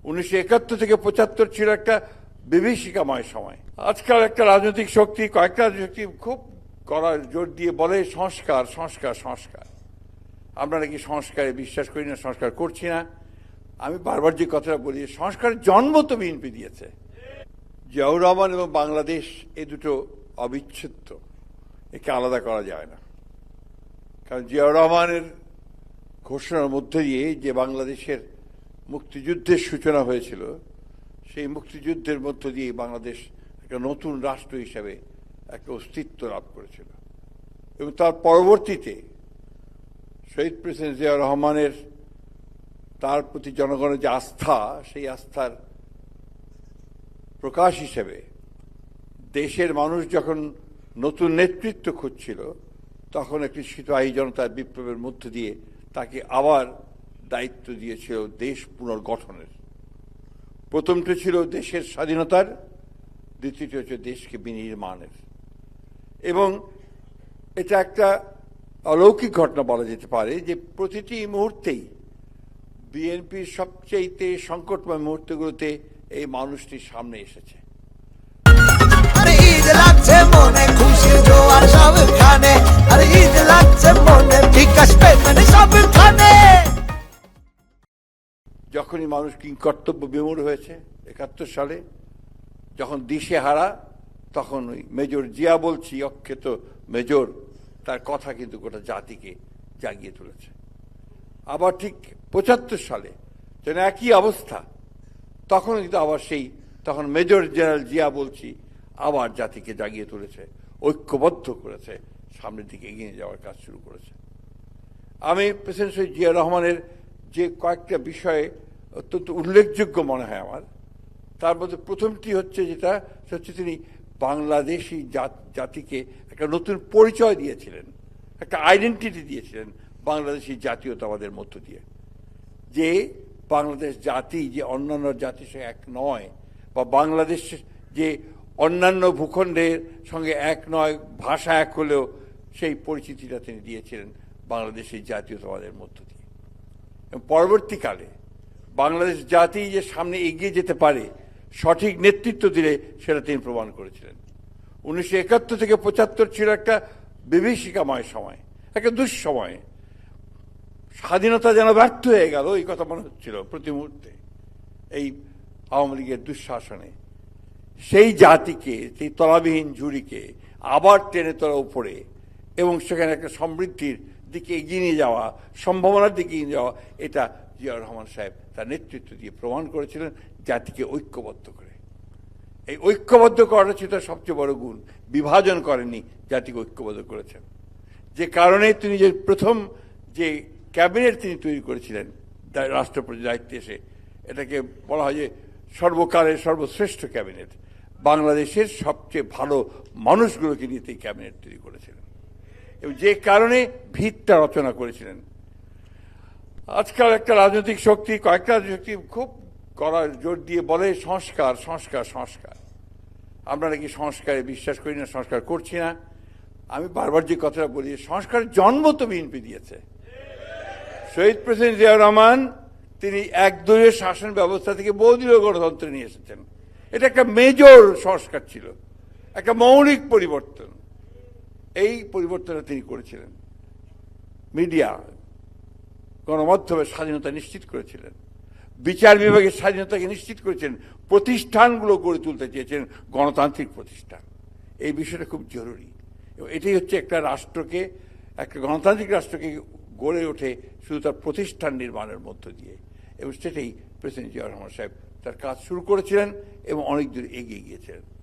1971 থেকে 75 ছিল একটা বিভীষিকাময় সময়। আজকাল একটা রাজনৈতিক শক্তি, কয়েকটা রাজনৈতিক শক্তি খুব করার জোর দিয়ে বলে সংস্কার সংস্কার সংস্কার। আমরা নাকি সংস্কারে বিশ্বাস করি না, সংস্কার করছি না। আমি বারবার যে কথাটা বলি, সংস্কারের জন্ম তো বিএনপি দিয়েছে। জিয়াউর রহমান এবং বাংলাদেশ এই দুটো অবিচ্ছেদ্য, একে আলাদা করা যায় না। কারণ জিয়াউর রহমানের ঘোষণার মধ্যে দিয়ে যে বাংলাদেশের মুক্তিযুদ্ধের সূচনা হয়েছিল, সেই মুক্তিযুদ্ধের মধ্য দিয়ে বাংলাদেশ একটা নতুন রাষ্ট্র হিসাবে একটা অস্তিত্ব লাভ করেছিল। এবং তার পরবর্তীতে শহীদ প্রেসিডেন্ট জিয়াউর রহমানের তার প্রতি জনগণের যে আস্থা, সেই আস্থার প্রকাশ হিসেবে দেশের মানুষ যখন নতুন নেতৃত্ব খুঁজছিল, তখন একটি সিপাহী জনতার বিপ্লবের মধ্য দিয়ে তাকে আবার দায়িত্ব দিয়েছিল দেশ পুনর্গঠনের। প্রথমটি ছিল দেশের স্বাধীনতার, দ্বিতীয়টি হচ্ছে দেশকে বিনির্মাণের। এবং এটা একটা অলৌকিক ঘটনা বলা যেতে পারে যে প্রতিটি মুহূর্তেই বিএনপির সবচেয়ে সংকটময় মুহূর্তগুলোতে এই মানুষটি সামনে এসেছে। যখনই মানুষ কিংকর্তব্য বিমূঢ় হয়েছে 71 সালে, যখন দিশেহারা, তখন ওই মেজর জিয়া বলছি, অখ্যাত মেজর, তার কথা কিন্তু গোটা জাতিকে জাগিয়ে তুলেছে। আবার ঠিক 75 সালে যেন একই অবস্থা, তখন কিন্তু আবার তখন মেজর জেনারেল জিয়া বলছি আবার জাতিকে জাগিয়ে তুলেছে, ঐক্যবদ্ধ করেছে, সামনের দিকে এগিয়ে যাওয়ার কাজ শুরু করেছে। আমি প্রেসিডেন্ট শহীদ জিয়া রহমানের যে কয়েকটা বিষয়ে অত্যন্ত উল্লেখযোগ্য মনে হয় আমার, তার মধ্যে প্রথমটি হচ্ছে যেটা হচ্ছে তিনি বাংলাদেশি জাতিকে একটা নতুন পরিচয় দিয়েছিলেন, একটা আইডেন্টিটি দিয়েছিলেন বাংলাদেশি জাতীয়তাবাদের মধ্য দিয়ে। যে বাংলাদেশ জাতি যে অন্যান্য জাতির সঙ্গে এক নয়, বা বাংলাদেশ যে অন্যান্য ভূখণ্ডের সঙ্গে এক নয়, ভাষা এক হলেও সেই পরিচিতিটা তিনি দিয়েছিলেন বাংলাদেশের জাতীয়তাবাদের মধ্য দিয়ে। এবং পরবর্তীকালে বাংলাদেশ জাতি যে সামনে এগিয়ে যেতে পারে সঠিক নেতৃত্ব দিলে, সেটা তিনি প্রমাণ করেছিলেন। 1971 থেকে 75 ছিল একটা বিভীষিকাময় সময়, একটা দুঃসময়। স্বাধীনতা যেন ব্যর্থ হয়ে গেল, এই কথা মনে হচ্ছিল প্রতি মুহূর্তে এই আওয়ামী লীগের দুঃশাসনে। সেই জাতিকে, সেই তলাবিহীন ঝুড়িকে আবার টেনে তোলা উপরে, এবং সেখানে একটা সমৃদ্ধির দিকে এগিয়ে নিয়ে যাওয়া, সম্ভাবনার দিকে এগিয়ে যাওয়া, এটা জিয়াউর রহমান সাহেব তার নেতৃত্ব দিয়ে প্রমাণ করেছিলেন, জাতিকে ঐক্যবদ্ধ করে। এই ঐক্যবদ্ধ করাটা ছিল তার সবচেয়ে বড় গুণ। বিভাজন করেননি, জাতিকে ঐক্যবদ্ধ করেছেন। যে কারণে তিনি যে প্রথম যে ক্যাবিনেট তিনি তৈরি করেছিলেন রাষ্ট্রপতি দায়িত্বে এসে, এটাকে বলা হয় যে সর্বকালের সর্বশ্রেষ্ঠ ক্যাবিনেট। বাংলাদেশের সবচেয়ে ভালো মানুষগুলোকে নিয়ে এই ক্যাবিনেট তৈরি করেছিলেন, এবং যে কারণে ভিতটা রচনা করেছিলেন। আজকাল একটা রাজনৈতিক শক্তি, কয়েকটা রাজনৈতিক শক্তি খুব করার জোর দিয়ে বলে সংস্কার সংস্কার সংস্কার। আমরা নাকি সংস্কারে বিশ্বাস করি না, সংস্কার করছি না। আমি বারবার যে কথাটা বলি, সংস্কারের জন্ম তো বিএনপি দিয়েছে। শহীদ প্রেসিডেন্ট জিয়াউর রহমান তিনি একদলীয় শাসন ব্যবস্থা থেকে বহুদলীয় গণতন্ত্রে নিয়ে এসেছেন। এটা একটা মেজর সংস্কার ছিল, একটা মৌলিক পরিবর্তন। এই পরিবর্তনটা তিনি করেছিলেন। মিডিয়া, গণমাধ্যমের স্বাধীনতা নিশ্চিত করেছিলেন, বিচার বিভাগের স্বাধীনতাকে নিশ্চিত করেছেন, প্রতিষ্ঠানগুলো গড়ে তুলতে চেয়েছেন গণতান্ত্রিক প্রতিষ্ঠান। এই বিষয়টা খুব জরুরি, এবং এটাই হচ্ছে একটা রাষ্ট্রকে, একটা গণতান্ত্রিক রাষ্ট্রকে গড়ে ওঠে শুধু তার প্রতিষ্ঠান নির্মাণের মধ্য দিয়ে। এবং সেটাই প্রেসিডেন্ট জিয়াউর রহমান সাহেব তার কাজ শুরু করেছিলেন এবং অনেক দূর এগিয়ে গিয়েছিলেন।